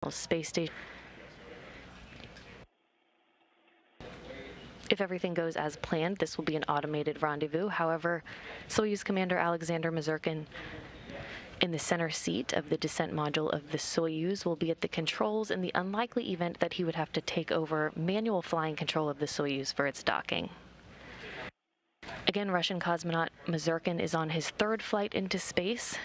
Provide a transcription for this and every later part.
Space Station. If everything goes as planned, this will be an automated rendezvous. However, Soyuz Commander Alexander Misurkin, in the center seat of the descent module of the Soyuz, will be at the controls in the unlikely event that he would have to take over manual flying control of the Soyuz for its docking. Again, Russian cosmonaut Misurkin is on his third flight into space.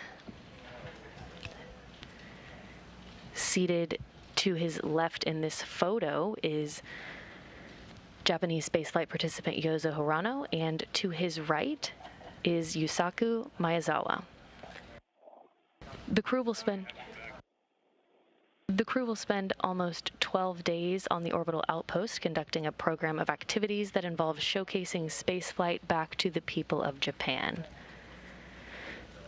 Seated to his left in this photo is Japanese spaceflight participant Yozo Hirano, and to his right is Yusaku Maezawa. The crew will spend almost 12 days on the orbital outpost conducting a program of activities that involve showcasing spaceflight back to the people of Japan.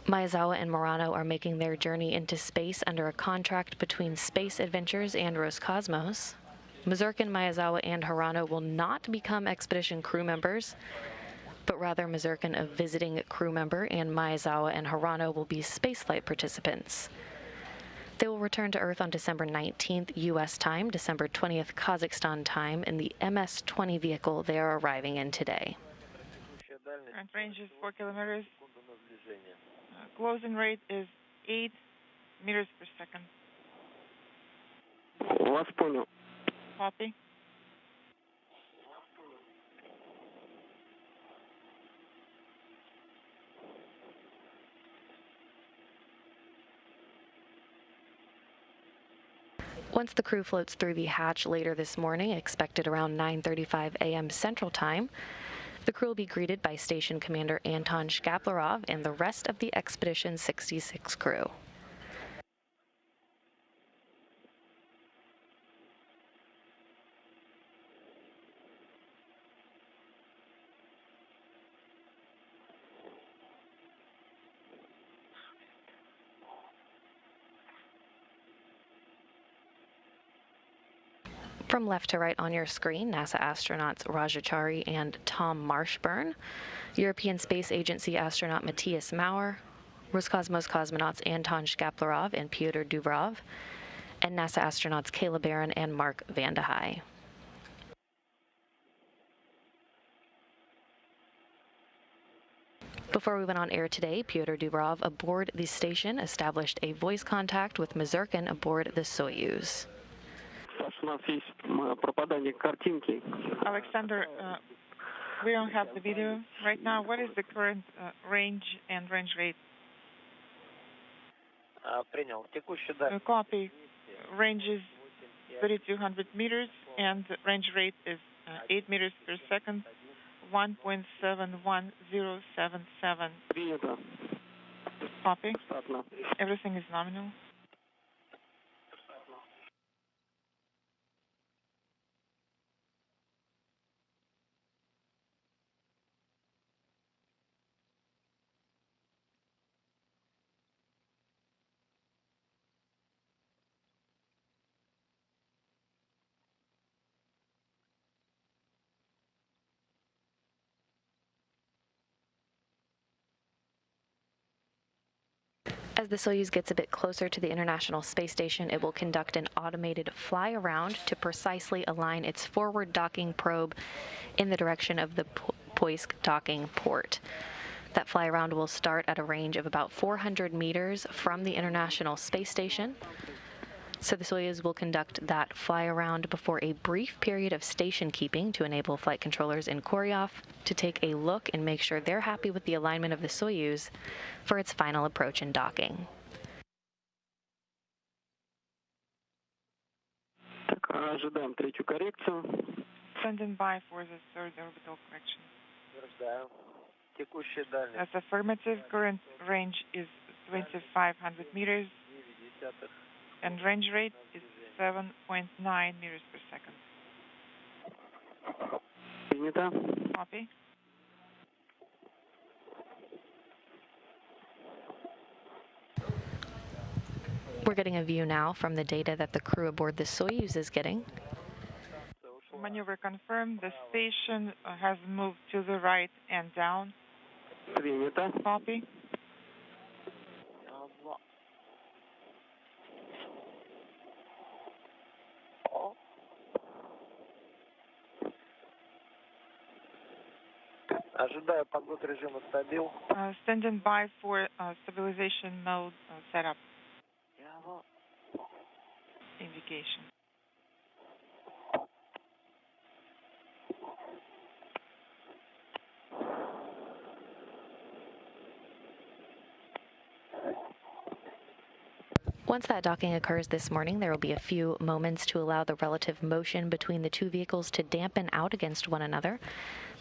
Maezawa and Murano are making their journey into space under a contract between Space Adventures and Roscosmos. Misurkin, Maezawa, and Hirano will not become expedition crew members, but rather Misurkin, a visiting crew member, and Maezawa and Hirano will be spaceflight participants. They will return to Earth on December 19th U.S. time, December 20th Kazakhstan time, in the MS-20 vehicle they are arriving in today. Current range is 4 kilometers. Closing rate is 8 meters per second. Вас понял. Copy. Once the crew floats through the hatch later this morning, expected around 9:35 a.m. Central Time, the crew will be greeted by Station Commander Anton Shkaplerov and the rest of the Expedition 66 crew. From left to right on your screen, NASA astronauts Rajachari and Tom Marshburn, European Space Agency astronaut Matthias Maurer, Roscosmos cosmonauts Anton Shkaplerov and Pyotr Dubrov, and NASA astronauts Kayla Barron and Mark Vande Hei. Before we went on air today, Pyotr Dubrov aboard the station established a voice contact with Misurkin aboard the Soyuz. Alexander, we don't have the video right now. What is the current range and range rate? Copy. Range is 3,200 meters and range rate is 8 meters per second, 1.71077. Copy. Everything is nominal. As the Soyuz gets a bit closer to the International Space Station, it will conduct an automated fly-around to precisely align its forward docking probe in the direction of the Poisk docking port. That fly-around will start at a range of about 400 meters from the International Space Station. So the Soyuz will conduct that fly-around before a brief period of station keeping to enable flight controllers in Koryov to take a look and make sure they're happy with the alignment of the Soyuz for its final approach and docking. Standing by for the third orbital correction. That's affirmative. Current range is 2,500 meters. And range rate is 7.9 meters per second. Copy. We're getting a view now from the data that the crew aboard the Soyuz is getting. Maneuver confirmed. The station has moved to the right and down. Copy. Ожидаю подвод режима стабил. Standing by for stabilization mode setup. Indication. Once that docking occurs this morning, there will be a few moments to allow the relative motion between the two vehicles to dampen out against one another.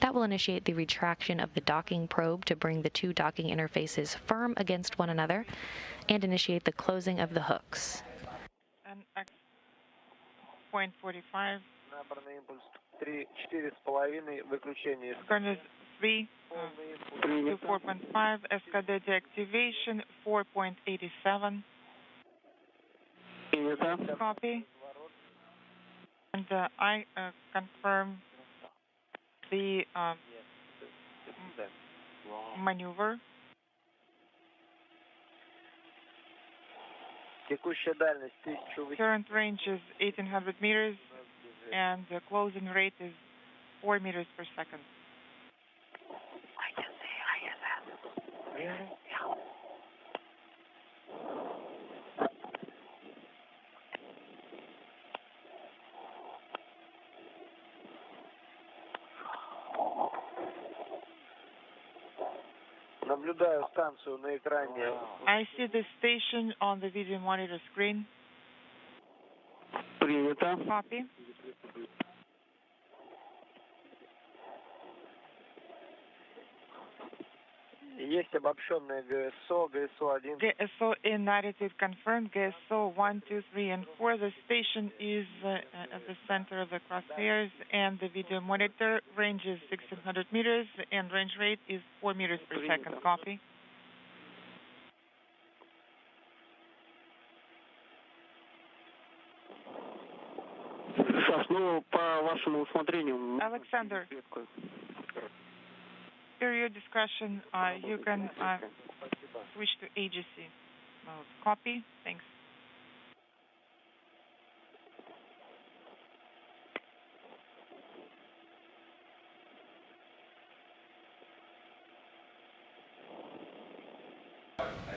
That will initiate the retraction of the docking probe to bring the two docking interfaces firm against one another and initiate the closing of the hooks. And X point 45. Набранный импульс 4,5, выключение. Coordinates 3 to 4.5, SKD deactivation 4.87. Copy. And I confirm the maneuver. Текущая дальность 1800. Current range is 1800 meters and the closing rate is 4 meters per second. I can say ISS. Really? Yeah. Наблюдаю станцию на экране. I see the station on the video monitor screen. Принято. Copy. Есть обобщенная ГСО, ГСО-1. GSO in attitude confirmed. GSO 1, 2, 3, and 4. The station is at the center of the crosshairs, and the video monitor range is 1600 meters, and range rate is 4 meters per second. Copy. Ну, по вашему усмотрению. Alexander, per your discretion, you can switch to AGC mode. Copy. Thanks.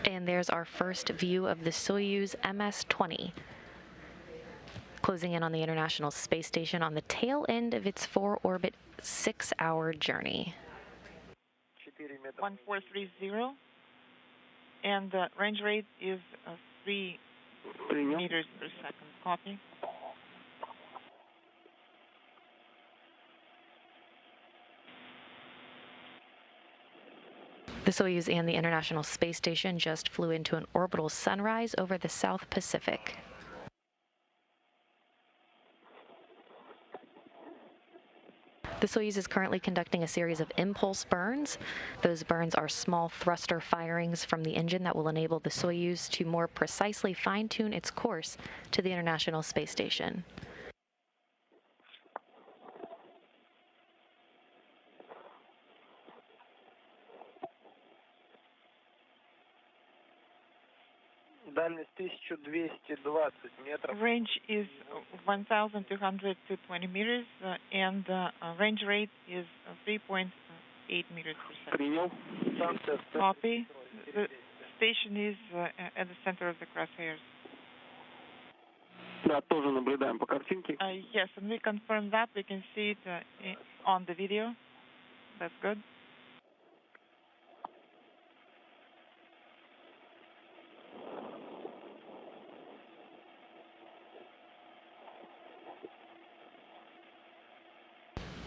And there's our first view of the Soyuz MS-20, closing in on the International Space Station on the tail end of its 4-orbit 6-hour journey. 1430, and the range rate is 3 meters per second. Copy. The Soyuz and the International Space Station just flew into an orbital sunrise over the South Pacific. The Soyuz is currently conducting a series of impulse burns. Those burns are small thruster firings from the engine that will enable the Soyuz to more precisely fine-tune its course to the International Space Station. Дальность 1220 метров. Range is 1,220 meters, and range rate is 3.8 meters per second. Принял. Copy. The station is at the center of the crosshairs. Да, тоже наблюдаем по картинке. Yes, and we confirm that. We can see it on the video. That's good.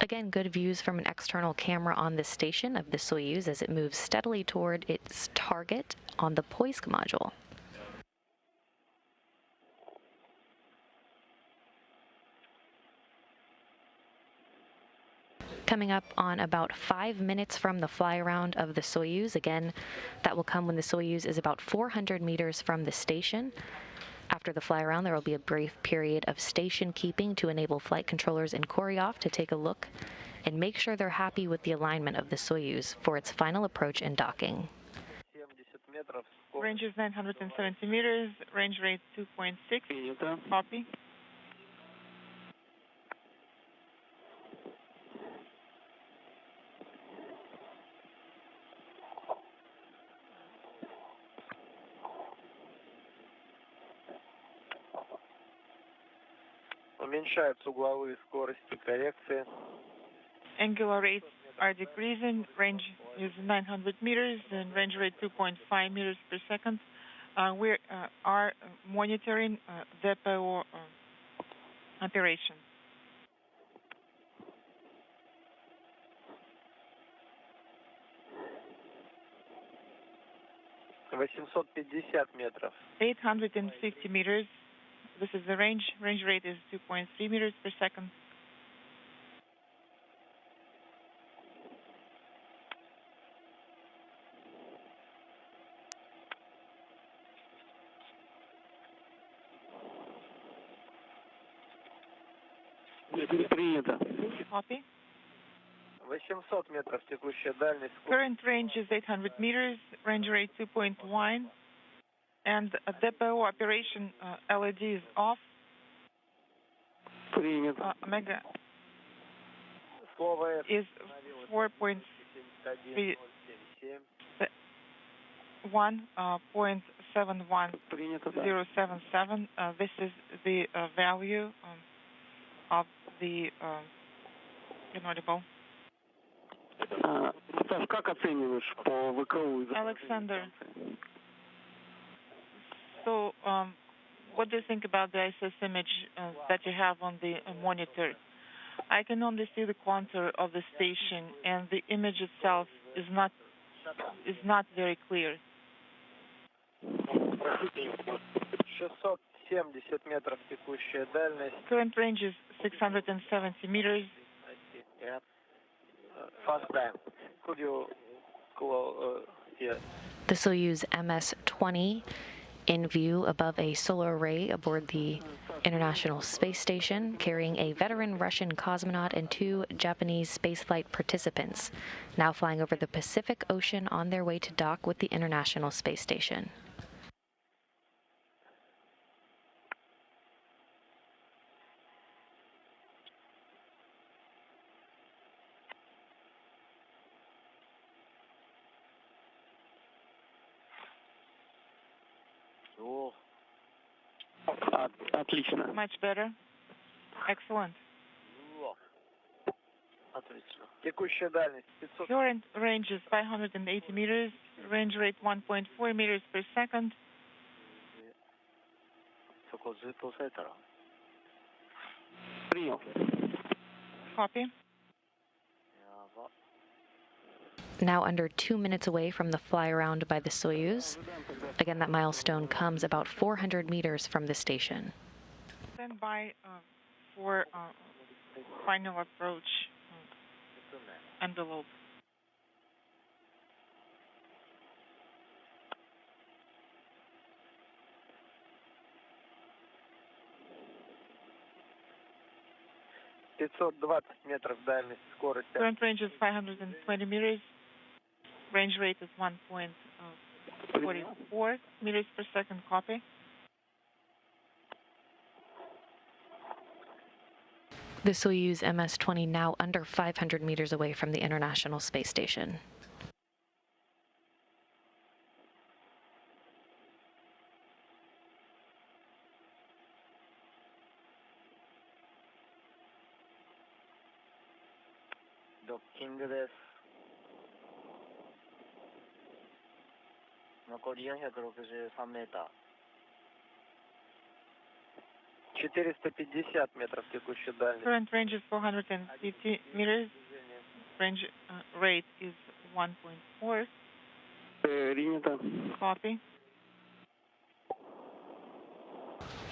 Again, good views from an external camera on the station of the Soyuz as it moves steadily toward its target on the Poisk module. Coming up on about 5 minutes from the fly-around of the Soyuz. Again, that will come when the Soyuz is about 400 meters from the station. After the fly-around, there will be a brief period of station keeping to enable flight controllers in Koryov to take a look and make sure they're happy with the alignment of the Soyuz for its final approach and docking. Range is 970 meters, range rate 2.6. Copy. Уменьшаются угловые скорости коррекции. Angular rates are decreasing. Range is 900 meters and range rate 2.5 meters per second. We are monitoring depot operation. метров. 850 meters. This is the range. Range rate is 2.3 meters per second. Принято. Copy. 800 метров текущая дальность. Current range is 800 meters. Range rate 2.1. And depot operation LED is off. Принято. Omega Слово is 4.3. 1.71077. This is the value of the inaudible. Как оцениваешь по ВКУ? Alexander, so what do you think about the ISS image that you have on the monitor? I can only see the contour of the station, and the image itself is not very clear. 670 метров текущая дальность. Current range is 670 meters. Fast time. Could you yeah. The Soyuz MS-20 in view above a solar array aboard the International Space Station, carrying a veteran Russian cosmonaut and 2 Japanese spaceflight participants, now flying over the Pacific Ocean on their way to dock with the International Space Station. Отлично. Much better. Excellent. Отлично. Текущая дальность 500. Current range is 580 meters. Range rate 1.4 meters per second. そこずっと押さえたら。Принял. Copy. Now under 2 minutes away from the fly-around by the Soyuz. Again, that milestone comes about 400 meters from the station. Stand by for final approach envelope. метров дальность скорость. Current range is 520 meters. Range rate is 1.44 meters per second. Copy. The Soyuz MS-20 now under 500 meters away from the International Space Station. Docking です。残り463メーター。450 метров текущая дальность. Current range is 450 meters. Range rate is 1.4. Принято. Copy.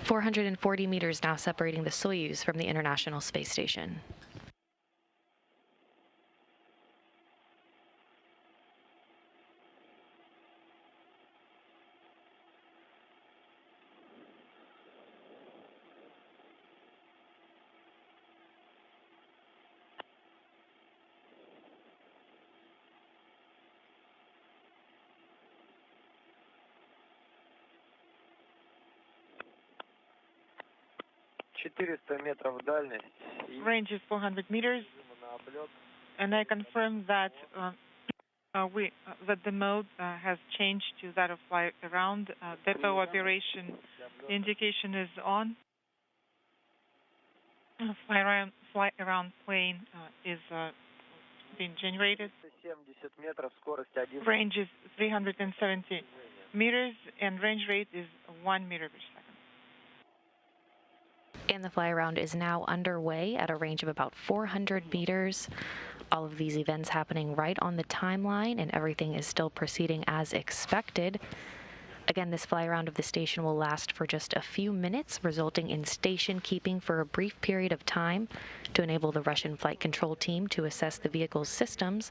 440 meters now separating the Soyuz from the International Space Station. метров дальность. Range is 400 meters. And I confirm that that the mode has changed to that of fly around. Depot operation indication is on. Fly around plane is being generated. 70 метров, скорость 1. Range is 370 meters, and range rate is 1 meter per second. And the fly around is now underway at a range of about 400 meters. All of these events happening right on the timeline, and everything is still proceeding as expected. Again, this fly around of the station will last for just a few minutes, resulting in station keeping for a brief period of time to enable the Russian flight control team to assess the vehicle's systems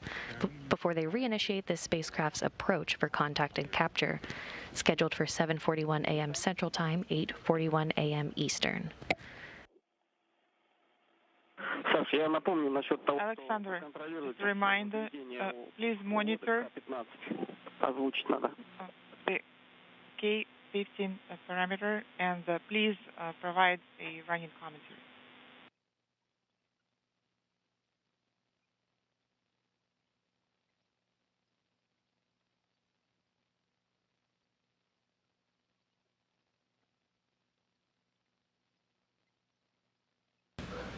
before they reinitiate the spacecraft's approach for contact and capture, scheduled for 7:41 a.m. Central Time, 8:41 a.m. Eastern. Alexander, just a reminder, please monitor the K15 parameter, and please provide a running commentary.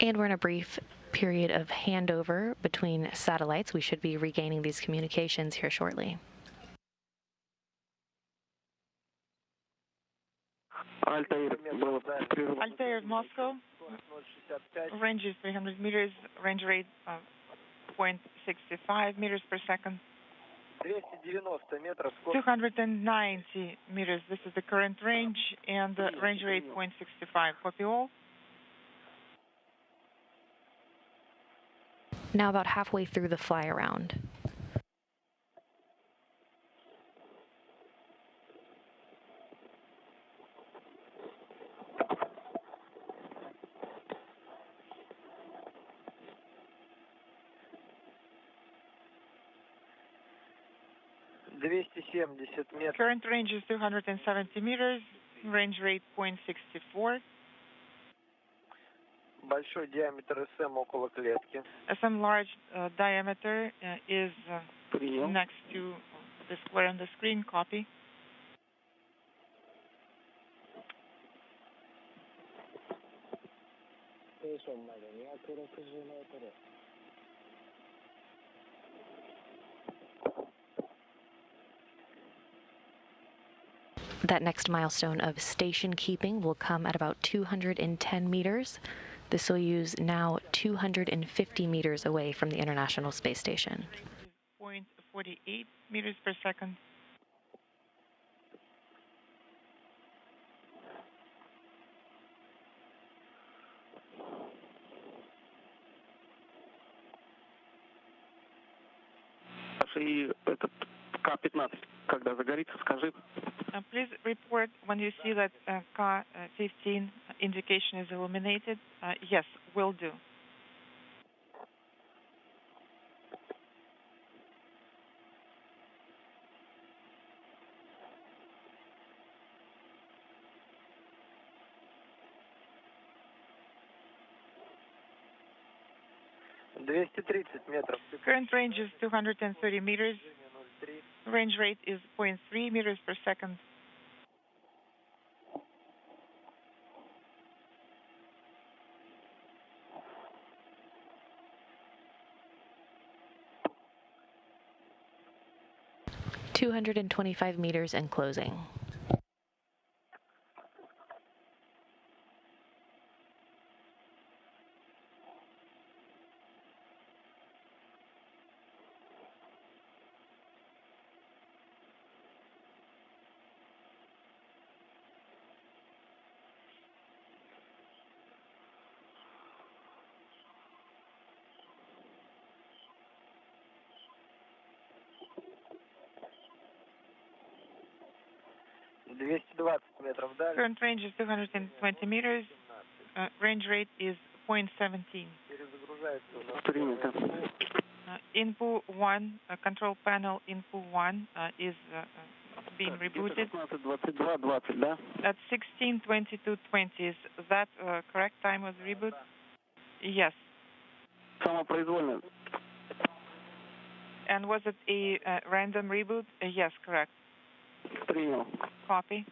And we're in a brief period of handover between satellites. We should be regaining these communications here shortly. Altair, Moscow. Range is 300 meters. Range rate 0.65 meters per second. 290 meters. This is the current range, and range rate 0.65. Copy all. Now about halfway through the fly around. Current range is 270 meters. Range rate 0.64. Большой диаметр СМ около клетки. SM large diameter is next to the square on the screen. Copy. That next milestone of station keeping will come at about 210 meters. The Soyuz now 250 meters away from the International Space Station. 0.48 meters per second. И этот К-15, когда загорится, скажи. Please report when you see that K15 indication is illuminated. Yes, will do. Current range is 230 meters. Range rate is 0.3 meters per second. $225 meters and closing. Current range is 220 meters. Range rate is 0.17. Input 1, control panel input 1 is being rebooted. At 16:22:20. Is that correct time of the reboot? Yes. And was it a random reboot? Yes, correct. Copy.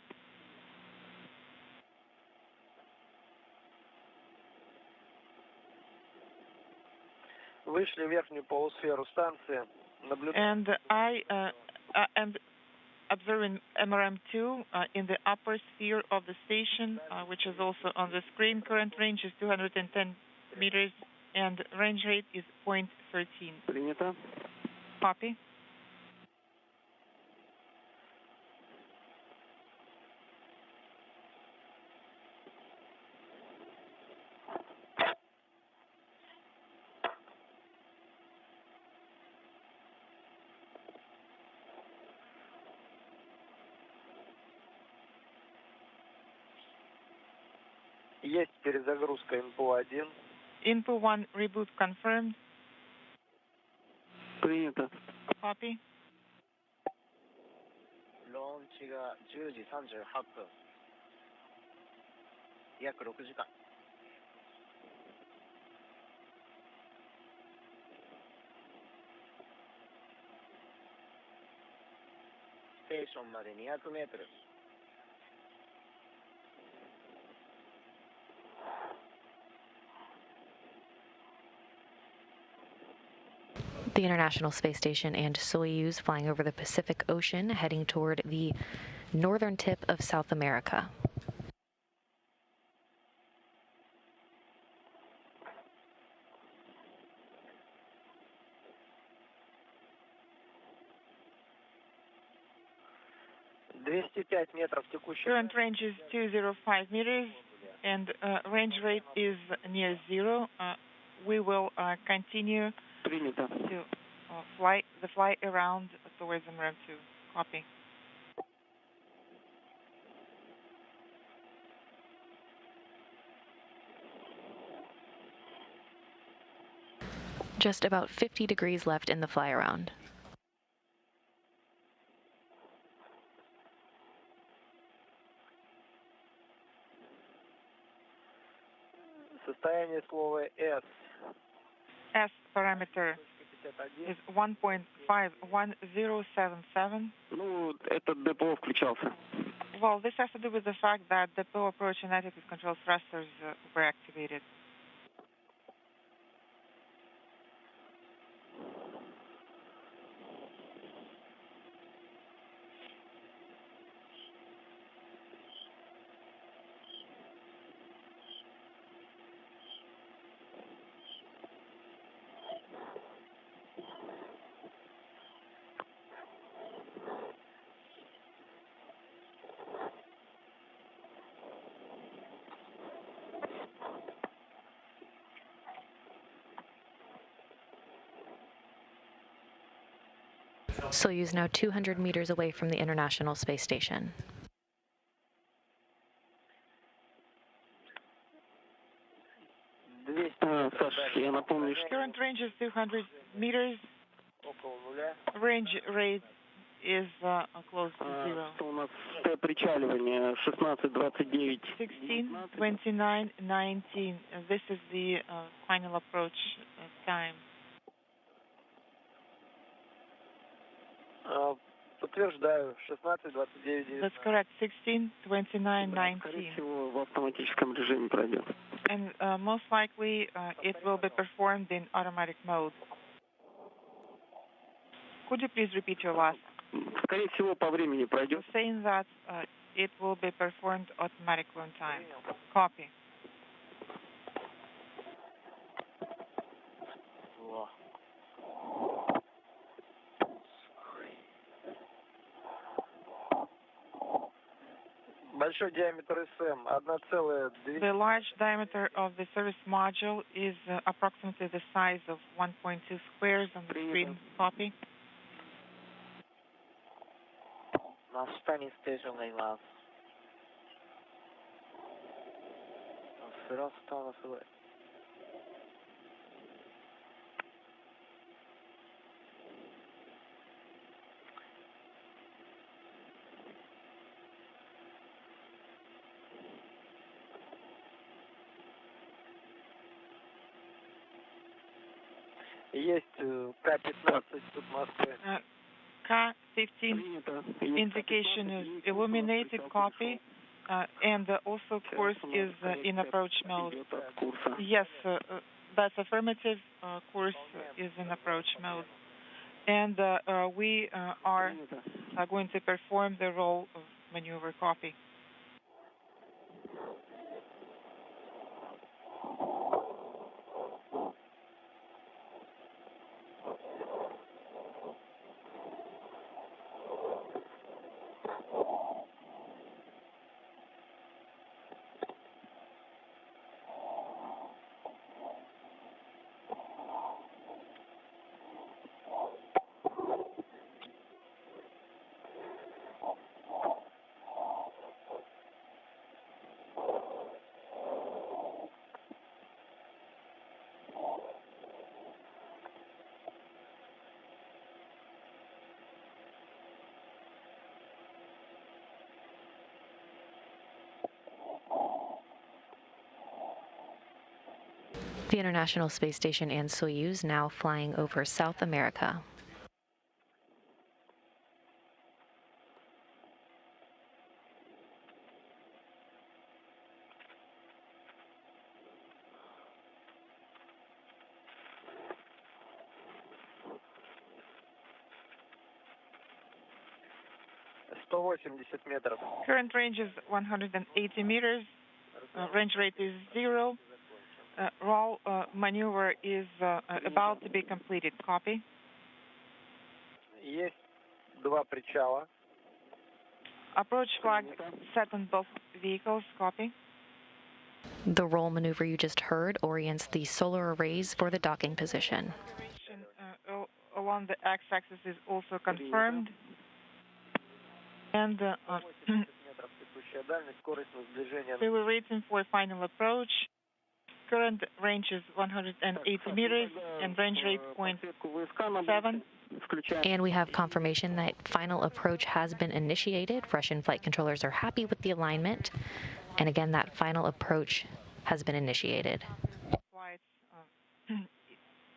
Вышли в верхнюю полусферу станции. And I am observing MRM2 in the upper sphere of the station, which is also on the screen. Current range is 210 meters and range rate is 0.13. Принято. Copy. Есть перезагрузка ИНПУ-1. INPU-1 reboot confirmed. Принято. Copy. ローンチが10時38分。約6時間。ステーションまで200メートル。The International Space Station and Soyuz flying over the Pacific Ocean, heading toward the northern tip of South America. Current range is 205 meters and range rate is near zero. We will continue Принято. to fly around towards MRM2. Copy. Just about 50 degrees left in the fly around. Состояние слова S. S parameter is 1.51077. Ну, этот ДПО включался. Well, this has to do with the fact that the depot approach and attitude control thrusters were activated. Soyuz now 200 meters away from the International Space Station. Саша, я напомню, что Current range is 200 meters. Range rate is close to zero. у нас причаливание 16:29. 16:29:19. This is the final approach time. Подтверждаю, 16:29. That's correct. 16:29:19. Скорее всего, в автоматическом режиме пройдет. And most likely it will be performed in automatic mode. Could you please repeat your last? Скорее всего, по времени пройдет. Saying that it will be performed automatically on time. Copy. Большой диаметр СМ 1,2. The large diameter of the service module is approximately the size of 1.2 squares on the screen. Copy. 真下にステーションがいます。スラスターがすごい。Есть К-15 тут в Москве. K-15 indication is illuminated. Copy. And also course is in approach mode. Yes, That's affirmative. Course is in approach mode. And we are going to perform the roll of maneuver. Copy. The International Space Station and Soyuz now flying over South America. Current range is 180 meters. Range rate is 0. Roll maneuver is about to be completed. Copy. Есть 2 причала. Approach flag set on both vehicles. Copy. The roll maneuver you just heard orients the solar arrays for the docking position. Along the x-axis is also confirmed. And we were waiting for final approach. Current range is 180 meters and range rate 0.7. And we have confirmation that final approach has been initiated. Russian flight controllers are happy with the alignment. And again, that final approach has been initiated. Lights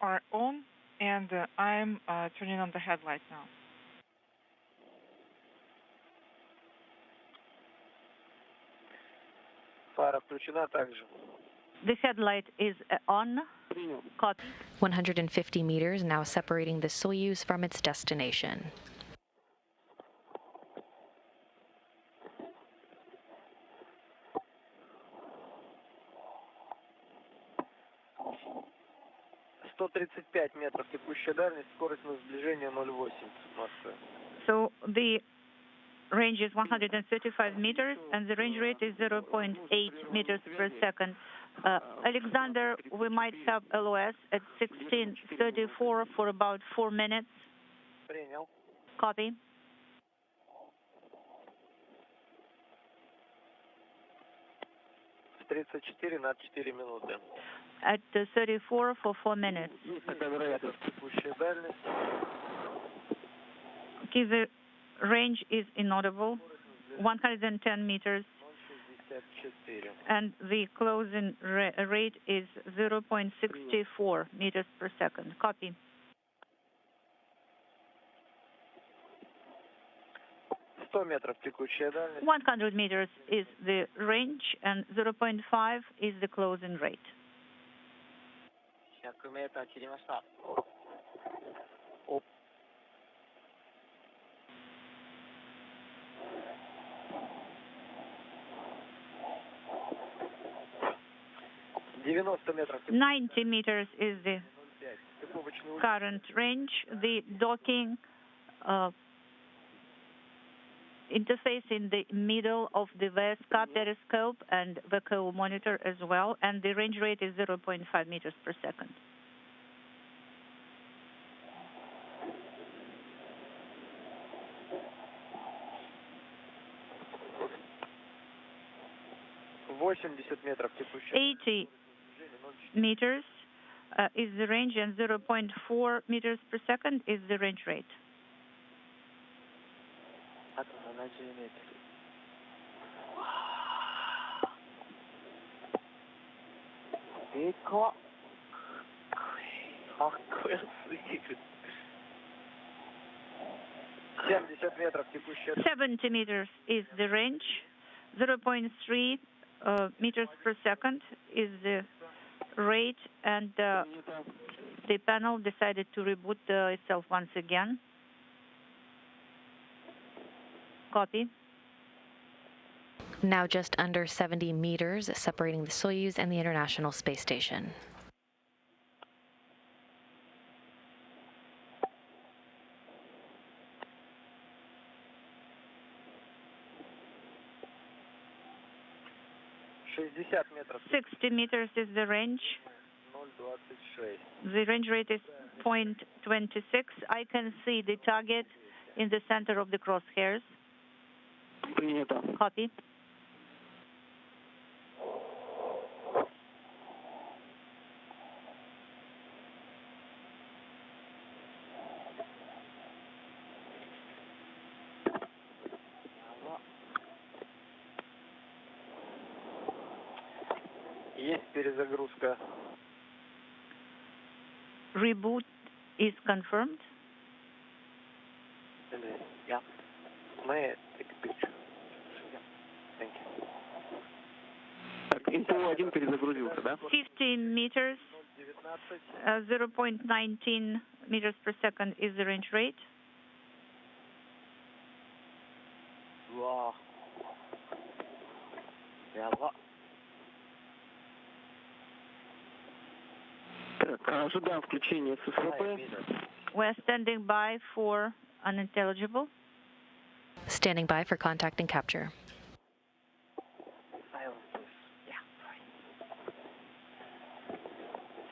are on, and I'm turning on the headlights now. Фара включена также. The headlight is on. Copy. 150 meters now separating the Soyuz from its destination. метров текущая дальность, скорость на сближение 0,8 Москвы. So the range is 135 meters and the range rate is 0.8 meters per second. Alexander, we might have LOS at 1634 for about 4 minutes. Принял. Copy. С 34 на 4 минуты. At 34 for 4 minutes. Текущая дальность. Okay, the range is inaudible, 110 meters. And the closing rate is 0.64 meters per second. Copy. метров текущая дальность. 100 meters is the range and 0.5 is the closing rate. 100メーター切りました。90 meters is the current range. The docking interface in the middle of the VSK periscope and VCO monitor as well, and the range rate is 0.5 meters per second. метров 80 meters is the range and 0.4 meters per second is the range rate. あと70メートル。でかっ。かっこよすぎる。70メートルтекущая. 70 meters is the range. 0.3 meters per second is the rate, and the panel decided to reboot itself once again. Copy. Now just under 70 meters separating the Soyuz and the International Space Station. метров. 60 meters is the range. 0,26. The range rate is 0.26. I can see the target in the center of the crosshairs. Принято. Copy. Есть перезагрузка. Reboot is confirmed. Yeah. May I take a picture? Yeah. Thank you. Так, НТО-1 перезагрузился, да? 50 meters, 0.19 meters per second is the range rate. Wow. Ява. Так, ожидаем включения ССВП. We're standing by for unintelligible. Standing by for contact and capture. Silence, please. Yeah.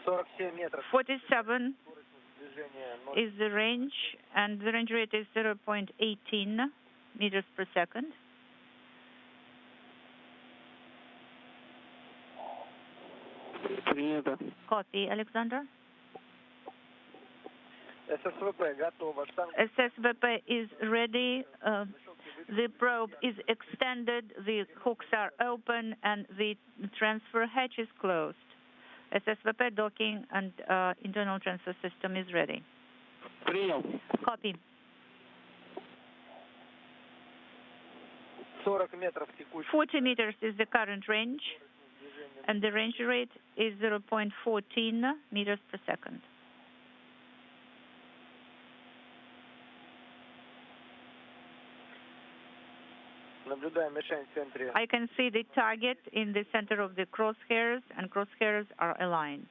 47 метров. 47 Движение 0. is the range, and the range rate is 0.18 meters per second. Принято. Copy, Alexander. ССВП готово. Штанга SSVP is ready. The probe is extended, the hooks are open, and the transfer hatch is closed. SSVP docking and internal transfer system is ready. Принял. Copy. 40 метров текущий. 40 meters is the current range, and the range rate is 0.14 meters per second. Наблюдаем мишень в центре. I can see the target in the center of the crosshairs, and crosshairs are aligned.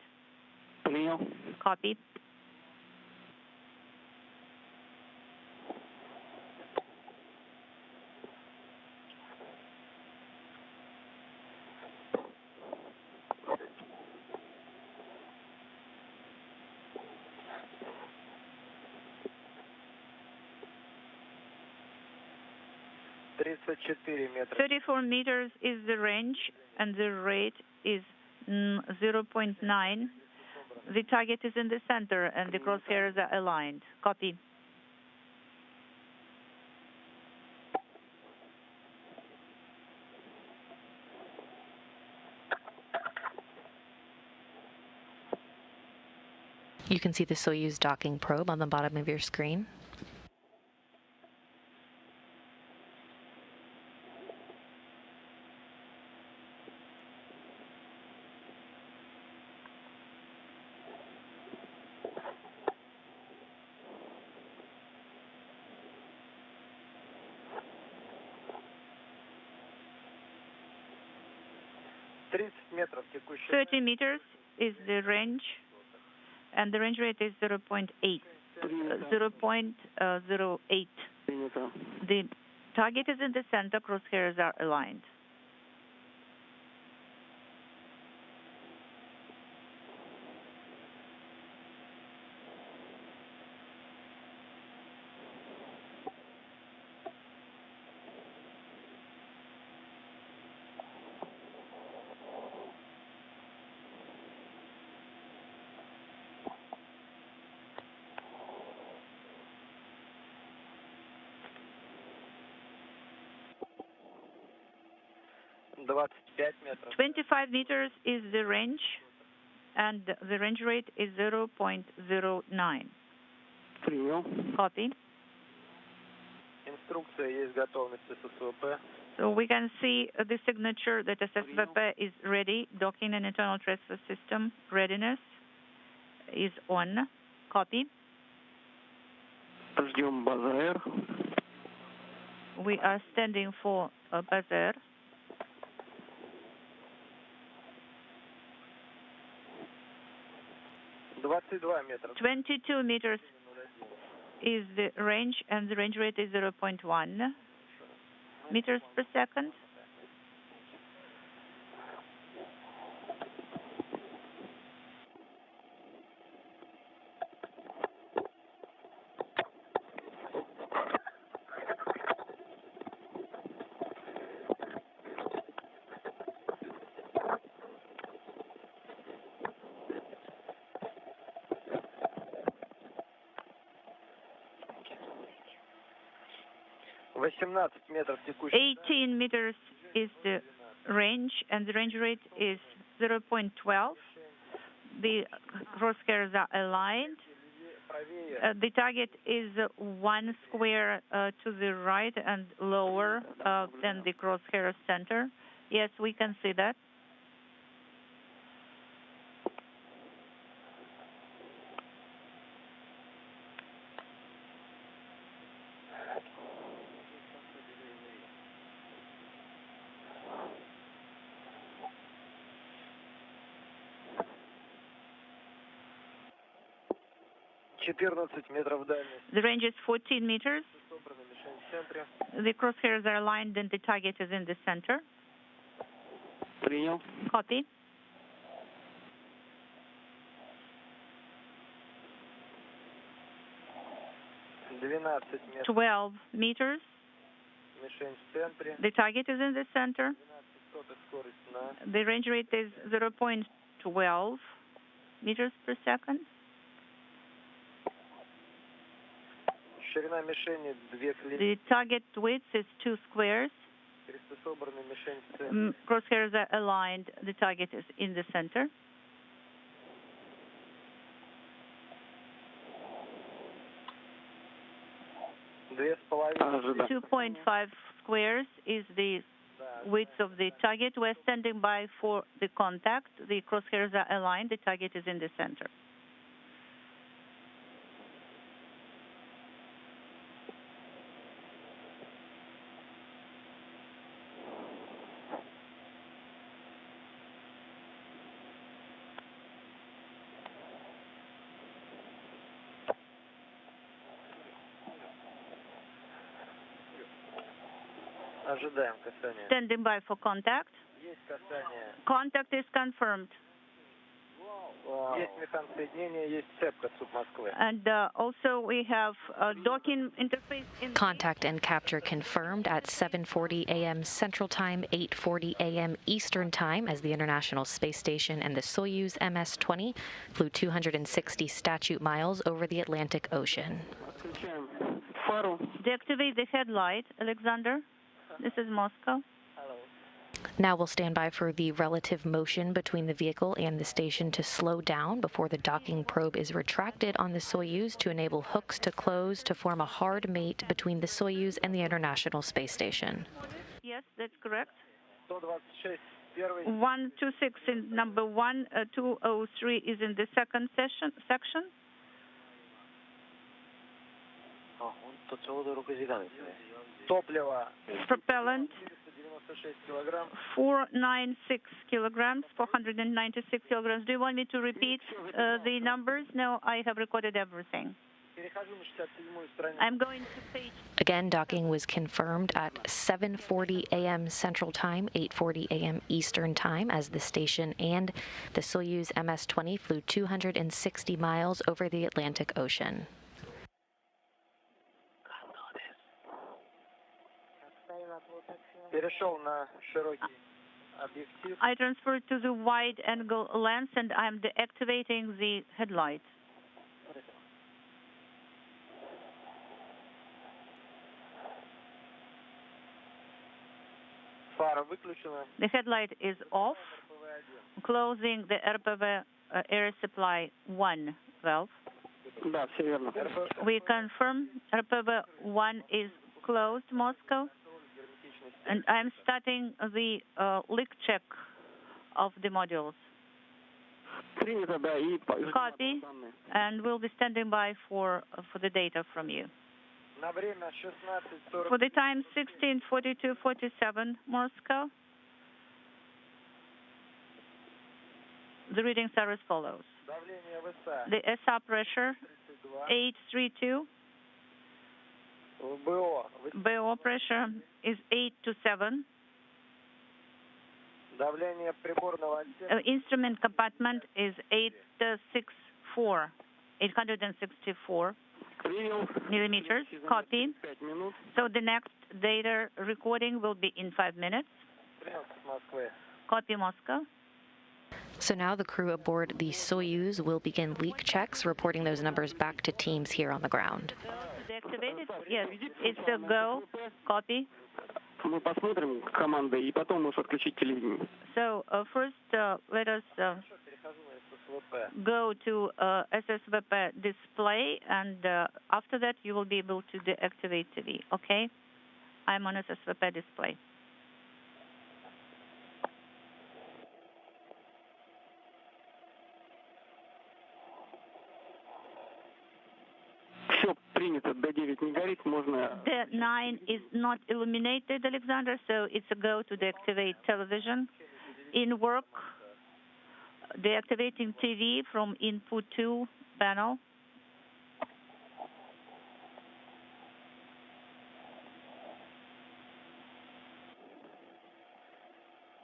Принял. Copy. метра. 34 meters is the range, and the rate is 0.9. The target is in the center, and the crosshairs are aligned. Copy. You can see the Soyuz docking probe on the bottom of your screen. метров текущий. 30 meters is the range, and the range rate is 0.8. 0.08. Принято. The target is in the center, crosshairs are aligned. метров. 25 meters is the range, and the range rate is 0.09. Принял. Copy. Инструкция есть готовность ССВП. So we can see the signature that SSVP is ready. Docking and internal transfer system readiness is on. Copy. Ждем база Р. We are standing for Bazaar. метра. 22 meters is the range, and the range rate is 0.1 meters per second. метров текущий. 18 meters is the range, and the range rate is 0.12. The crosshairs are aligned. The target is 1 square to the right and lower than the crosshair center. Yes, we can see that. метров дальность. The range is 14 meters. The crosshairs are aligned and the target is in the center. Принял. Copy. 12 meters. Мишень в центре. The target is in the center. Скорость на. The range rate is 0.12 meters per second. Ширина мишени 2 клетки. The target width is 2 squares. Приспособленная мишень в центре. Crosshairs are aligned. The target is in the center. Две с половиной. 2.5 squares is the width of the target. We're standing by for the contact. The crosshairs are aligned. The target is in the center. Ожидаем касания. Standing by for contact. Есть касание. Contact is confirmed. Есть механ соединения, есть цепка суд Москвы. And also we have a docking interface in Contact and capture confirmed at 7:40 a.m. Central Time, 8:40 a.m. Eastern Time, as the International Space Station and the Soyuz MS-20 flew 260 statute miles over the Atlantic Ocean. Включаем фару. Deactivate the headlight, Alexander. This is Moscow. Now we'll stand by for the relative motion between the vehicle and the station to slow down before the docking probe is retracted on the Soyuz to enable hooks to close to form a hard mate between the Soyuz and the International Space Station. Yes, that's correct. 126, первый. 126 in number 1, 203 is in the second section. ほんとちょうど6時間ですね。Топливо. Propellant, 496 килограмм. 496 kilograms, 496 kilograms. Do you want me to repeat the numbers? No, I have recorded everything. Перехожу на 67-ю страницу. I'm going to page. Again, docking was confirmed at 7:40 a.m. Central Time, 8:40 a.m. Eastern Time, as the station and the Soyuz MS-20 flew 260 miles over the Atlantic Ocean. Перешел на широкий объектив. I transferred to the wide angle lens and I'm deactivating the headlight. Фара выключена. The headlight is off, closing the RPV air supply 1 valve. Да, все верно. We confirm RPV 1 is closed, Moscow. And I'm starting the leak check of the modules. Принято, да, и Copy, and we'll be standing by for the data from you. На время 16:40. For the time 16:42:47 Moscow, the readings are as follows. Давление ВСА The SR pressure 832, 32. БО. BO pressure is 8 to 7. Давление приборного отсека. Instrument compartment is 864 принял. millimeters. Copy. 5 минут. So the next data recording will be in 5 minutes. Прием с Москвы. Copy, Moscow. So now the crew aboard the Soyuz will begin leak checks, reporting those numbers back to teams here on the ground. Deactivated? Yes, it's a go. Copy. Мы посмотрим командой, и потом можешь отключить телевидение. So first, let us Перехожу на ССВП. go to SSVP display, and after that you will be able to deactivate TV. Okay? I'm on SSVP display. Все принято, D9 не горит, можно... The 9 is not illuminated, Alexander, so it's a go to deactivate television. In work, deactivating TV from input 2 panel.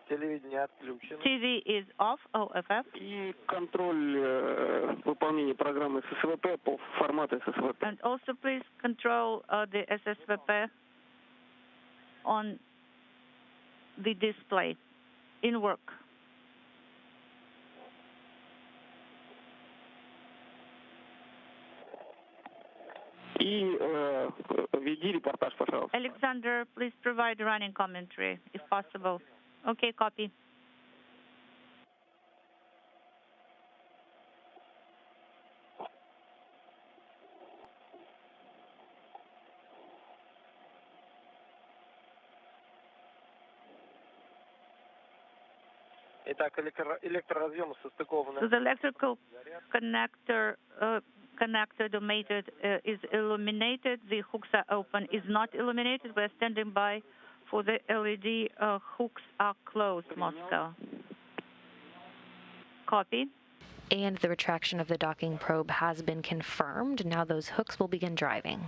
Телевидение отключено. TV is off, OFF. И контроль выполнения программы ССВП по формату ССВП. And also please control the SSVP on the display in work. И веди репортаж, пожалуйста. Alexander, please provide running commentary, if possible. Okay, copy. Итак, электроразъемы состыкованы. So the electrical connector domated is illuminated. The hooks are open. Is not illuminated. We're standing by for the LED hooks are closed, Moscow. Copy. And the retraction of the docking probe has been confirmed. Now those hooks will begin driving.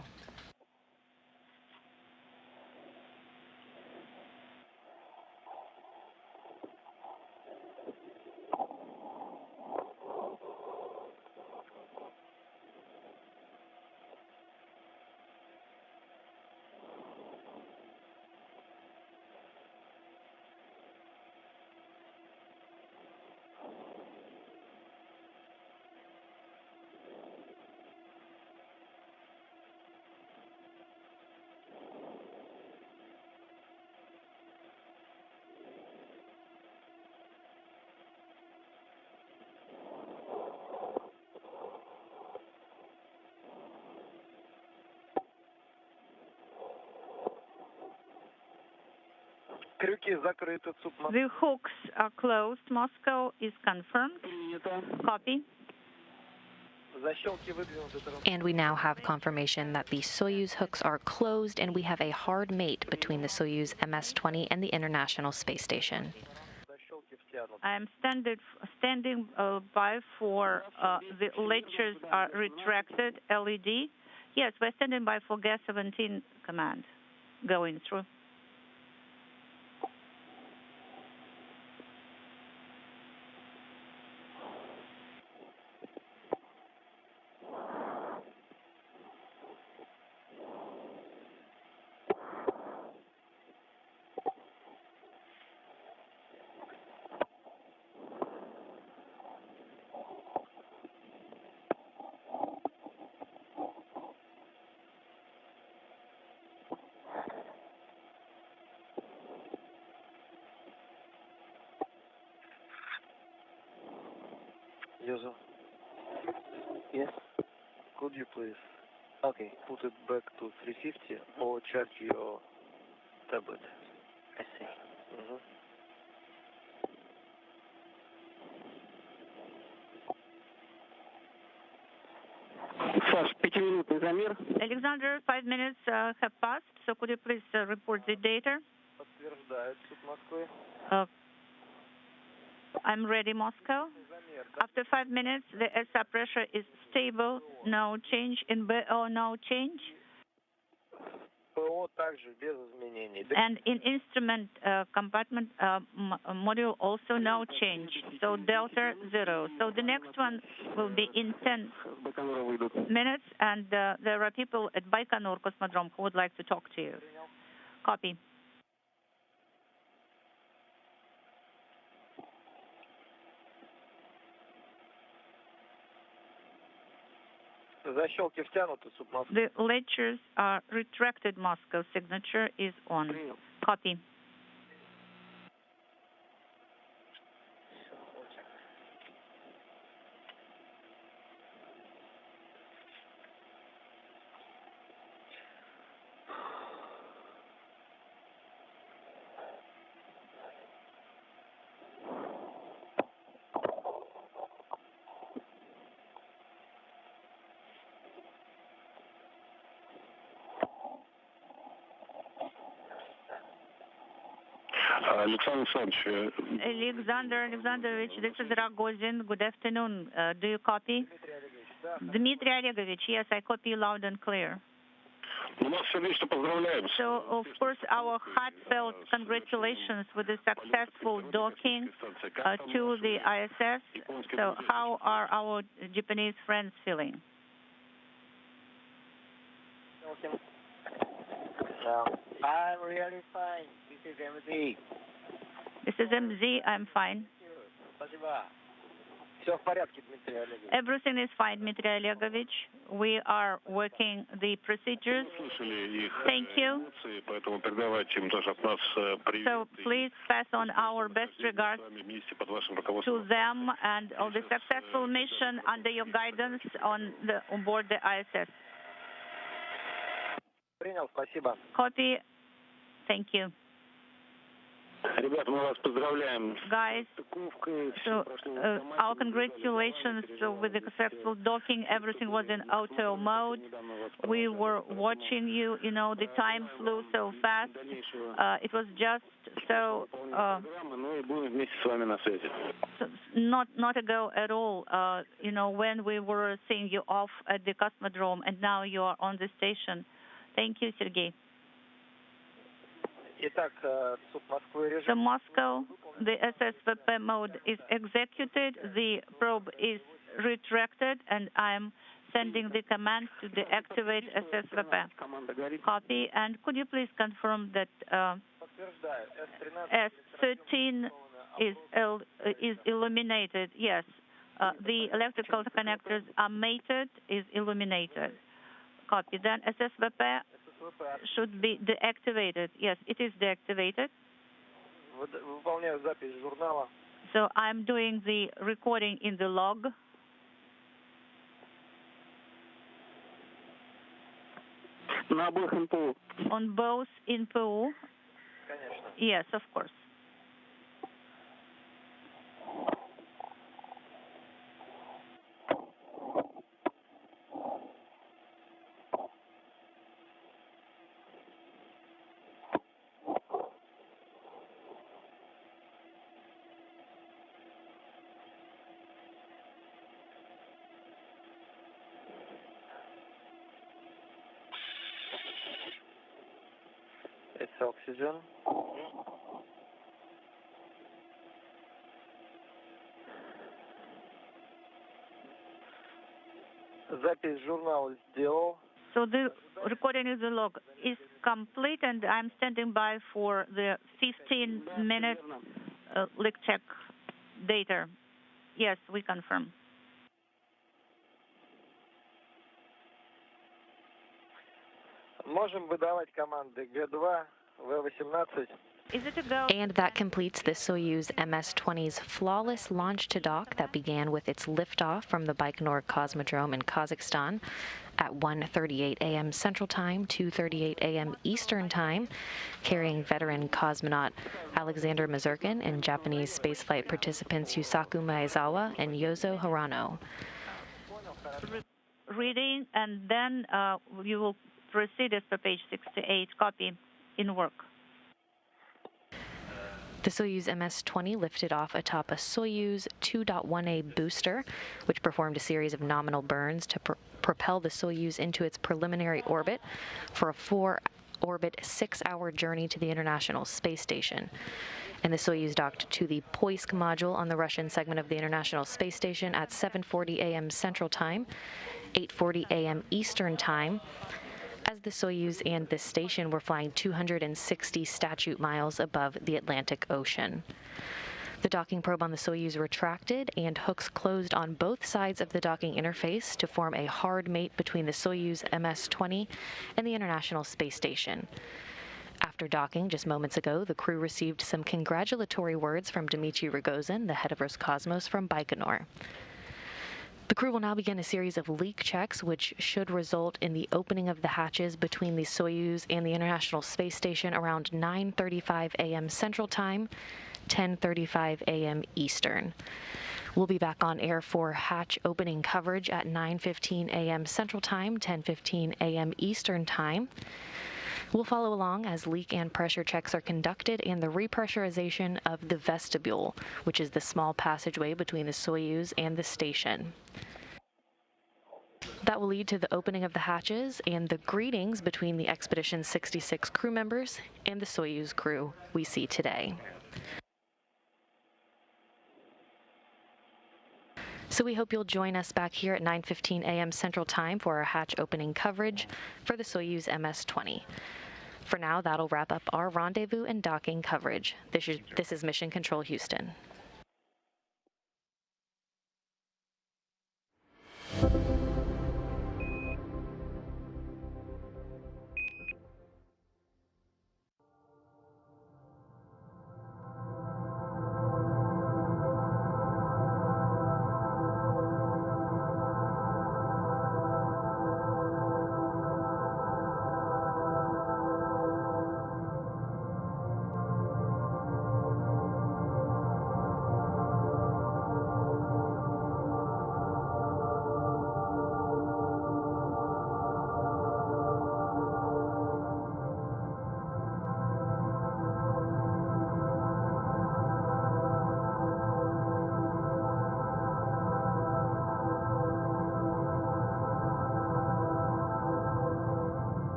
Крюки закрыты. The hooks are closed. Moscow is confirmed. Copy. Защелки выдвинуты. And we now have confirmation that the Soyuz hooks are closed, and we have a hard mate between the Soyuz MS-20 and the International Space Station. Защелки втянуты. I am standing by for the latches are retracted. LED. Yes, we're standing by for gas 17 command going through. Yozo. Yes. Could you please? Okay. Put it back to 350 or charge your tablet. I see. Саш, 5-минутный замер. Alexander, 5 minutes have passed, so could you please report the data? Подтверждает суд Москвы. I'm ready, Moscow. After 5 minutes, the SR pressure is stable, no change in BO, no change. ПО также без изменений. And in instrument compartment module, also no change. So delta 0. So the next one will be in 10 minutes, and there are people at Baikonur Cosmodrome who would like to talk to you. Copy. Защелки втянуты, суд Москвы. The lectures are retracted. Moscow signature is on. Copy. Alexander Alexandrovich, this is Rogozin. Good afternoon. Do you copy? Dmitry Olegovich, yes, I copy loud and clear. So, of course, our heartfelt congratulations with the successful docking to the ISS. So, how are our Japanese friends feeling? I'm really fine. This is MZ. This is MZ. I'm fine. Спасибо. Все в порядке, Дмитрий Олегович. Everything is fine, Dmitry Olegovich. We are working the procedures. Thank you. So please pass on our best regards to them and all the successful mission under your guidance on board the ISS. Принял, спасибо. Copy. Thank you. Guys, so our congratulations with the successful docking. Everything was in auto mode. We were watching you. You know, the time flew so fast. It was just so not ago at all. You know, when we were seeing you off at the Cosmodrome, and now you are on the station. Thank you, Sergey. So Moscow, the SSVP mode is executed, the probe is retracted, and I'm sending the command to deactivate SSVP. Copy, and could you please confirm that S13 is illuminated? Yes, the electrical connectors are mated, is illuminated. Copy, then SSVP should be deactivated. Yes, it is deactivated. So I'm doing the recording in the log. On both INPU? Yes, of course. It's oxygen. Запись журнала сделал. So the recording of the log is complete, and I'm standing by for the 15-minute leak check data. Yes, we confirm. Можем выдавать команды Г2, В18. Is it a go? And that completes the Soyuz MS-20's flawless launch to dock that began with its liftoff from the Baikonur Cosmodrome in Kazakhstan at 1:38 a.m. Central Time, 2:38 a.m. Eastern Time, carrying veteran cosmonaut Alexander Misurkin and Japanese spaceflight participants Yusaku Maezawa and Yozo Hirano. Reading, and then you will proceed as per page 68. Copy. In work. The Soyuz MS-20 lifted off atop a Soyuz 2.1A booster, which performed a series of nominal burns to propel the Soyuz into its preliminary orbit for a 4-orbit, 6-hour journey to the International Space Station. And the Soyuz docked to the Poisk module on the Russian segment of the International Space Station at 7:40 a.m. Central Time, 8:40 a.m. Eastern Time, as the Soyuz and the station were flying 260 statute miles above the Atlantic Ocean. The docking probe on the Soyuz retracted and hooks closed on both sides of the docking interface to form a hard mate between the Soyuz MS-20 and the International Space Station. After docking just moments ago, the crew received some congratulatory words from Dmitry Rogozin, the head of Roscosmos from Baikonur. The crew will now begin a series of leak checks, which should result in the opening of the hatches between the Soyuz and the International Space Station around 9:35 a.m. Central Time, 10:35 a.m. Eastern. We'll be back on air for hatch opening coverage at 9:15 a.m. Central Time, 10:15 a.m. Eastern Time. We'll follow along as leak and pressure checks are conducted and the repressurization of the vestibule, which is the small passageway between the Soyuz and the station. That will lead to the opening of the hatches and the greetings between the Expedition 66 crew members and the Soyuz crew we see today. So we hope you'll join us back here at 9:15 a.m. Central Time for our hatch opening coverage for the Soyuz MS-20. For now, that'll wrap up our rendezvous and docking coverage. This is Mission Control Houston.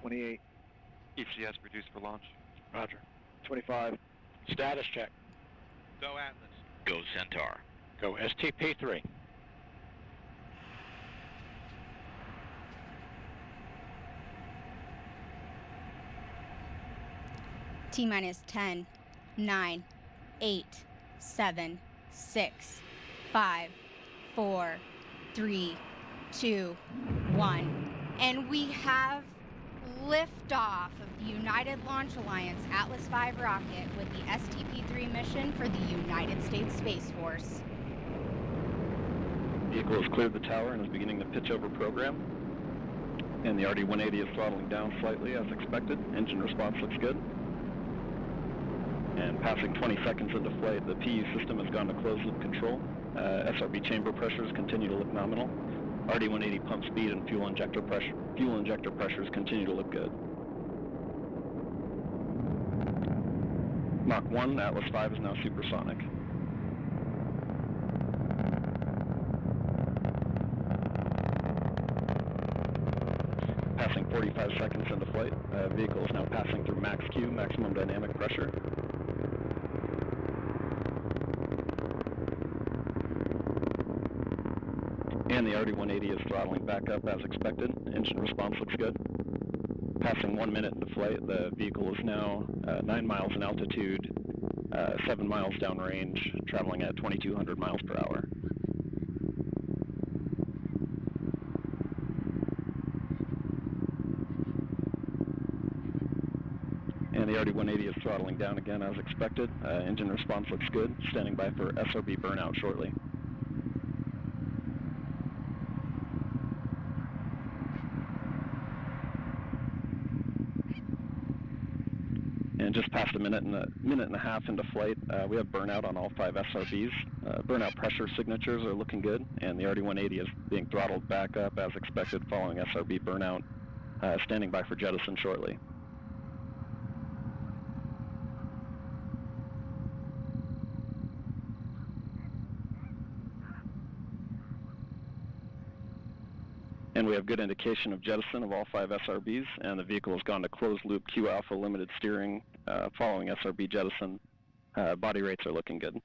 28. ECS reduced for launch. Roger. 25. Status check. Go Atlas. Go Centaur. Go STP-3. T-minus 10, 9, 8, 7, 6, 5, 4, 3, 2, 1. And we have liftoff of the United Launch Alliance Atlas V rocket with the STP-3 mission for the United States Space Force. Vehicle has cleared the tower and is beginning the pitch over program. And the RD-180 is throttling down slightly as expected. Engine response looks good. And passing 20 seconds into flight, the PU system has gone to closed loop control. SRB chamber pressures continue to look nominal. RD-180 pump speed and fuel injector pressures continue to look good. Mach 1, Atlas V is now supersonic. Passing 45 seconds into flight, vehicle is now passing through max Q, maximum dynamic pressure. And the RD-180 is throttling back up as expected. Engine response looks good. Passing 1 minute into flight, the vehicle is now 9 miles in altitude, 7 miles downrange, traveling at 2,200 miles per hour. And the RD-180 is throttling down again as expected. Engine response looks good. Standing by for SRB burnout shortly. And just past a minute and a half into flight, we have burnout on all 5 SRBs. Burnout pressure signatures are looking good, and the RD-180 is being throttled back up as expected following SRB burnout. Standing by for jettison shortly. And we have good indication of jettison of all 5 SRBs, and the vehicle has gone to closed-loop Q-alpha limited steering following SRB jettison. Body rates are looking good.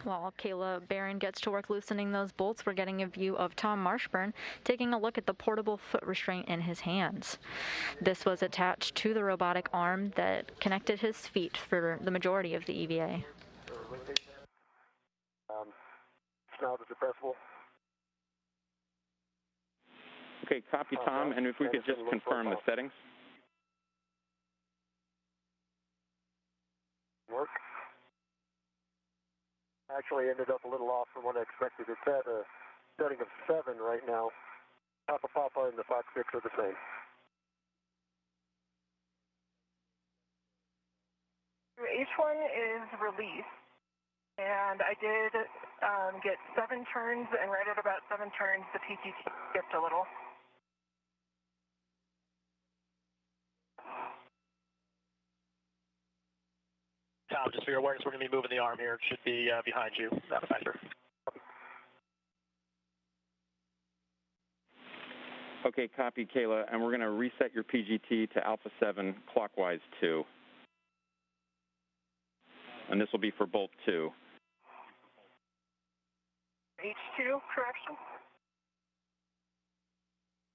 While Kayla Barron gets to work loosening those bolts, we're getting a view of Tom Marshburn taking a look at the portable foot restraint in his hands. This was attached to the robotic arm that connected his feet for the majority of the EVA. Snout is depressible. Okay, copy, Tom, and if we could just confirm the settings. Work. Actually ended up a little off from what I expected. It's at a setting of 7 right now. Papa and the Fox 6 are the same. H1 is released, and I did get 7 turns, and right at about 7 turns, the PTT skipped a little. Tom, just for your awareness, we're going to be moving the arm here. It should be behind you, not a factor. Okay, copy, Kayla, and we're going to reset your PGT to Alpha 7 clockwise 2. And this will be for bolt 2. H2, correction.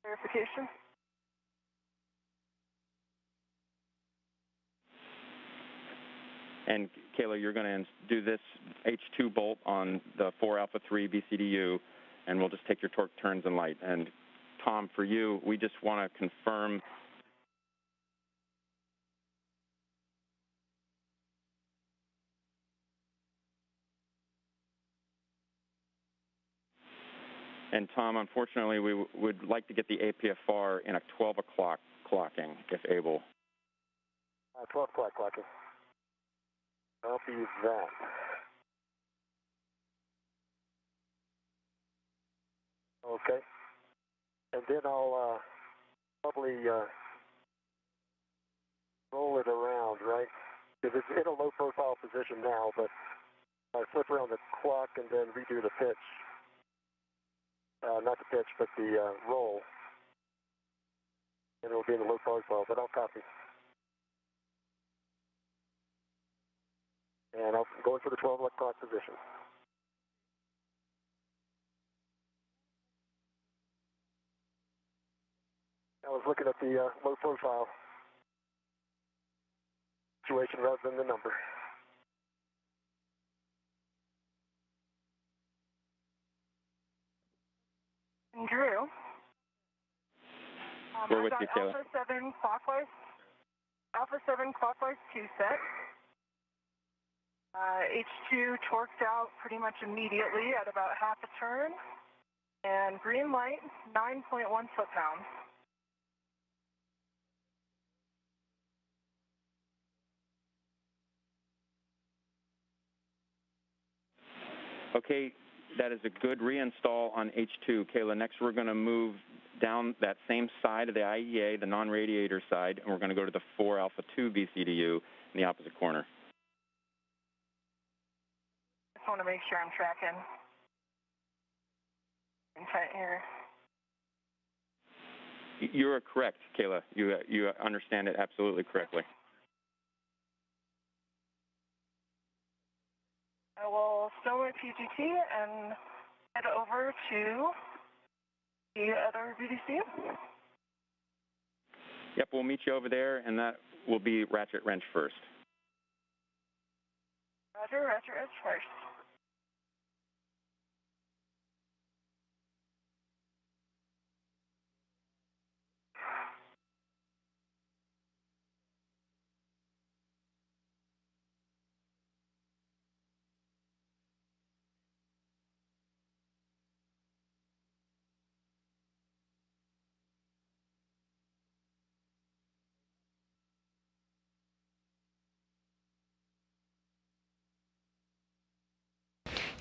Verification. And Kayla, you're going to do this H2 bolt on the 4 Alpha 3 BCDU, and we'll just take your torque turns and light. And Tom, for you, we just want to confirm And Tom, unfortunately, we would like to get the APFR in a 12 o'clock clocking, if able. 12 o'clock clocking. I'll be that. Okay. And then I'll probably roll it around, right? Because it's in a low profile position now, but I flip around the clock and then redo the pitch. Not the pitch, but the roll. And it'll be in the low profile, but I'll copy. And I'll go for the 12 o'clock position. I was looking at the low profile situation rather than the number. Drew. We're with I've you, got Kayla. Alpha 7 clockwise 2 set. H2 torqued out pretty much immediately at about half a turn. And green light, 9.1 foot-pounds. Okay, that is a good reinstall on H2. Kayla, next we're going to move down that same side of the IEA, the non-radiator side, and we're going to go to the 4 Alpha 2 BCDU in the opposite corner. Just want to make sure I'm tracking intent here. You're correct, Kayla. You understand it absolutely correctly. I will stow my PGT and head over to the other BDC. Yep, we'll meet you over there, and that will be ratchet wrench first. Roger, ratchet wrench first.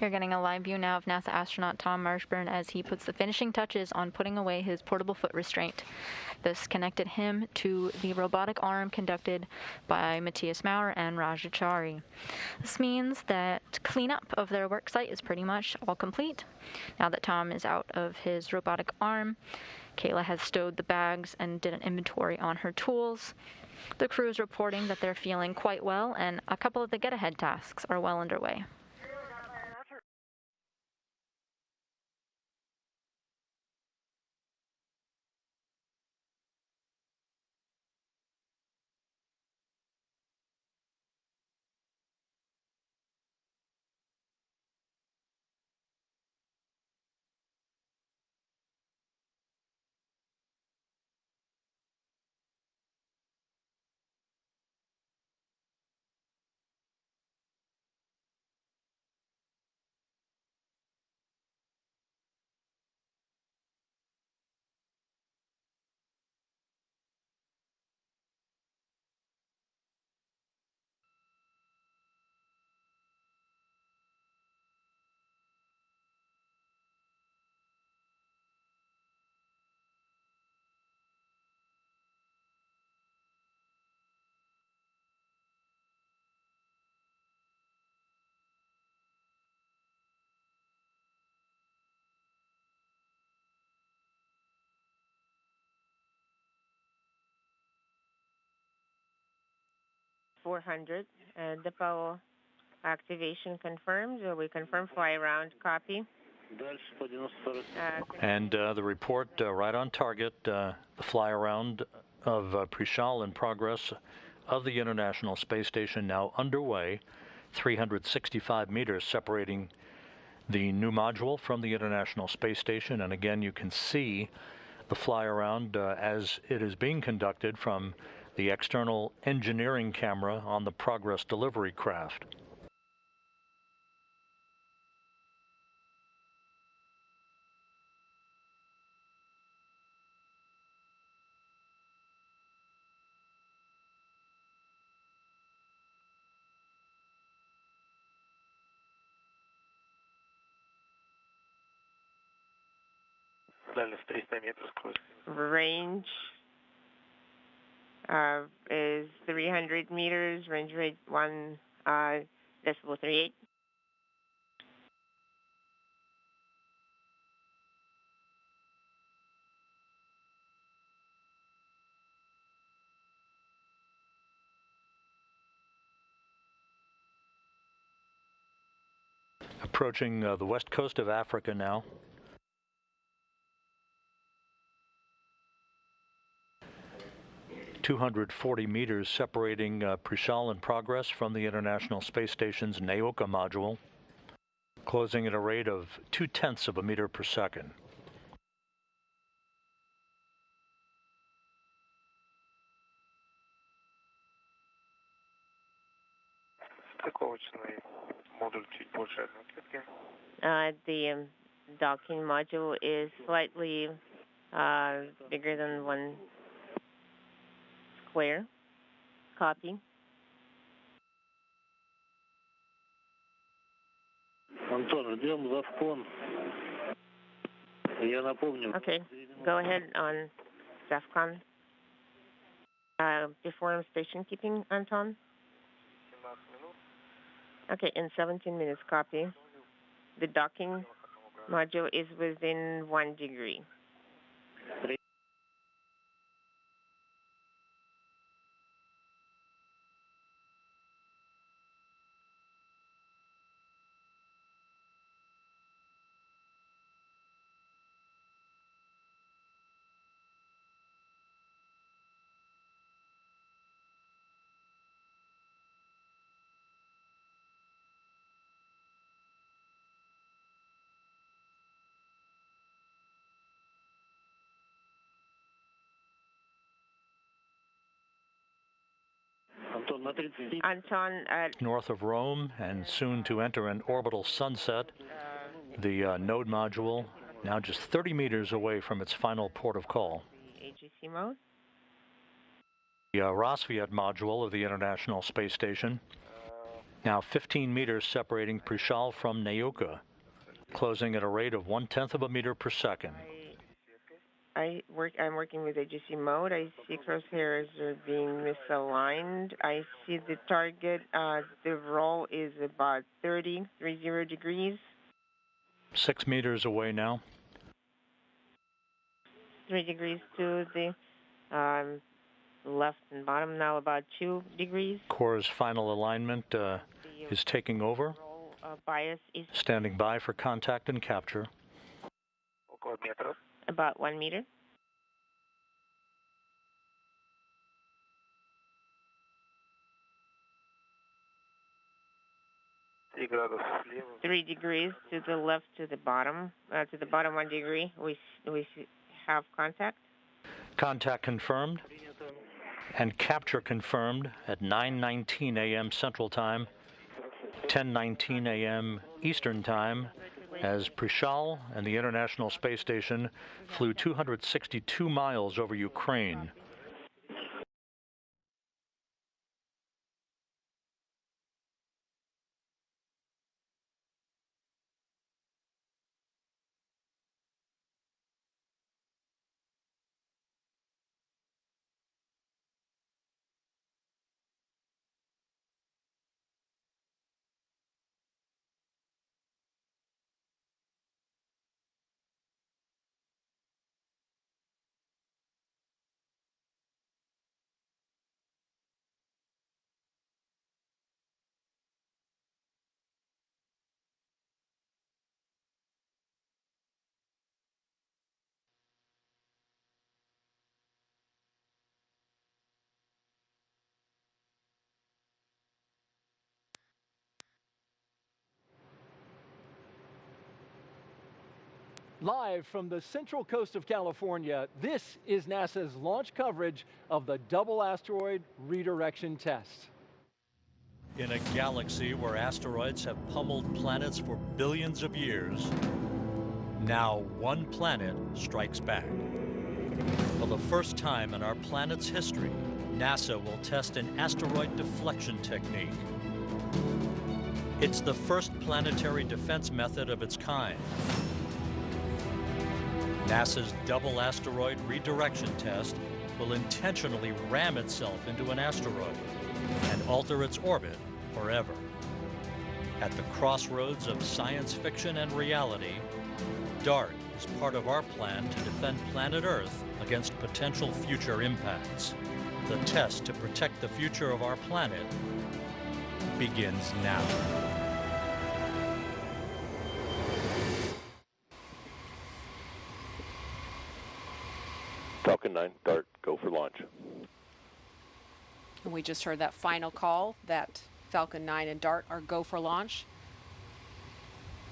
You're getting a live view now of NASA astronaut Tom Marshburn as he puts the finishing touches on putting away his portable foot restraint. This connected him to the robotic arm conducted by Matthias Maurer and Rajachari. This means that cleanup of their work site is pretty much all complete. Now that Tom is out of his robotic arm, Kayla has stowed the bags and did an inventory on her tools. The crew is reporting that they're feeling quite well, and a couple of the get-ahead tasks are well underway. And the power activation confirmed. We confirm fly around. Copy. And the report right on target. The fly around of Prishal in progress of the International Space Station now underway. 365 meters separating the new module from the International Space Station. And again, you can see the fly around as it is being conducted from the external engineering camera on the Progress delivery craft. Range is 300 meters, range rate 1.38. Approaching the west coast of Africa now. ...240 meters separating Prishal in progress from the International Space Station's Naoka module, closing at a rate of 0.2 of a meter per second. The docking module is slightly bigger than 1 square. Copy. Okay, go ahead on SAFCON. Perform station keeping, Anton. Okay, in 17 minutes, copy. The docking module is within 1 degree. Anton, north of Rome and soon to enter an orbital sunset, the node module now just 30 meters away from its final port of call. AGC mode. The Rosviet module of the International Space Station, now 15 meters separating Prishal from Naoka, closing at a rate of 0.1 of a meter per second. I'm working with AGC mode. I see crosshairs are being misaligned. I see the target, the roll is about 30 degrees. 6 meters away now. 3 degrees to the left and bottom, now about 2 degrees. Core's final alignment is taking over. Bias is standing by for contact and capture. About 1 meter. Three degrees to the left, to the bottom 1 degree. We have contact. Contact confirmed and capture confirmed at 9:19 a.m. Central Time, 10:19 a.m. Eastern Time, as Prishal and the International Space Station flew 262 miles over Ukraine. Live from the central coast of California, this is NASA's launch coverage of the double asteroid redirection test. In a galaxy where asteroids have pummeled planets for billions of years, now one planet strikes back. For the first time in our planet's history, NASA will test an asteroid deflection technique. It's the first planetary defense method of its kind. NASA's double asteroid redirection test will intentionally ram itself into an asteroid and alter its orbit forever. At the crossroads of science fiction and reality, DART is part of our plan to defend planet Earth against potential future impacts. The test to protect the future of our planet begins now. Falcon 9, DART, go for launch. And we just heard that final call that Falcon 9 and DART are go for launch.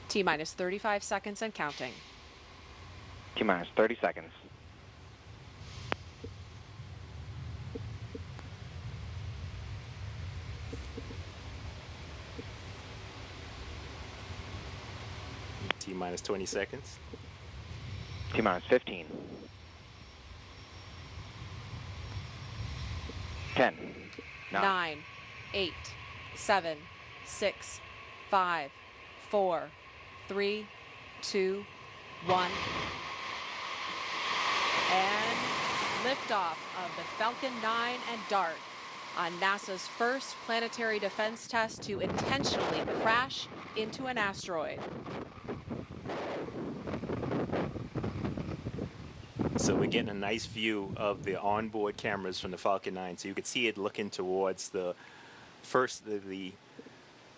T-minus 35 seconds and counting. T-minus 30 seconds. T-minus 20 seconds. T-minus 15. 10. 9, 8, 7, 6, 5, 4, 3, 2, 1. And liftoff of the Falcon 9 and DART on NASA's first planetary defense test to intentionally crash into an asteroid. So we're getting a nice view of the onboard cameras from the Falcon 9. So you can see it looking towards the first, the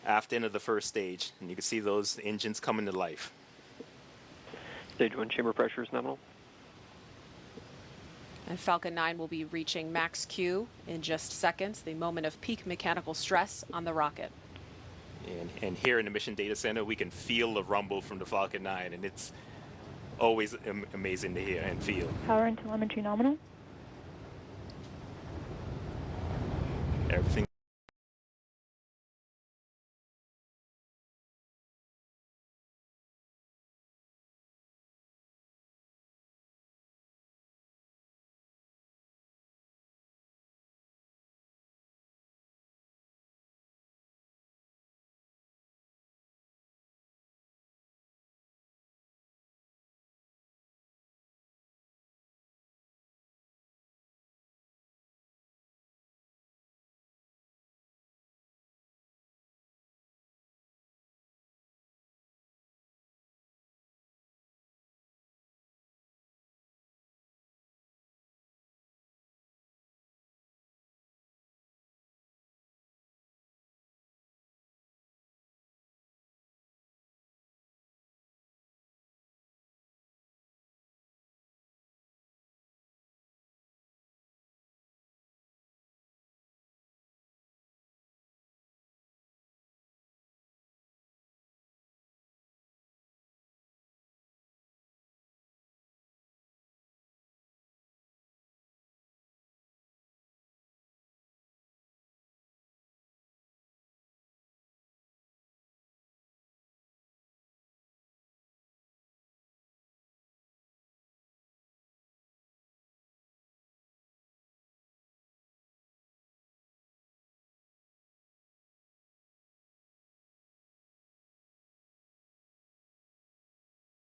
aft end of the first stage. And you can see those engines coming to life. Stage 1 chamber pressure is nominal. And Falcon 9 will be reaching max Q in just seconds, the moment of peak mechanical stress on the rocket. And here in the Mission Data Center, we can feel the rumble from the Falcon 9, and it's always amazing to hear and feel. Power and telemetry nominal. Everything.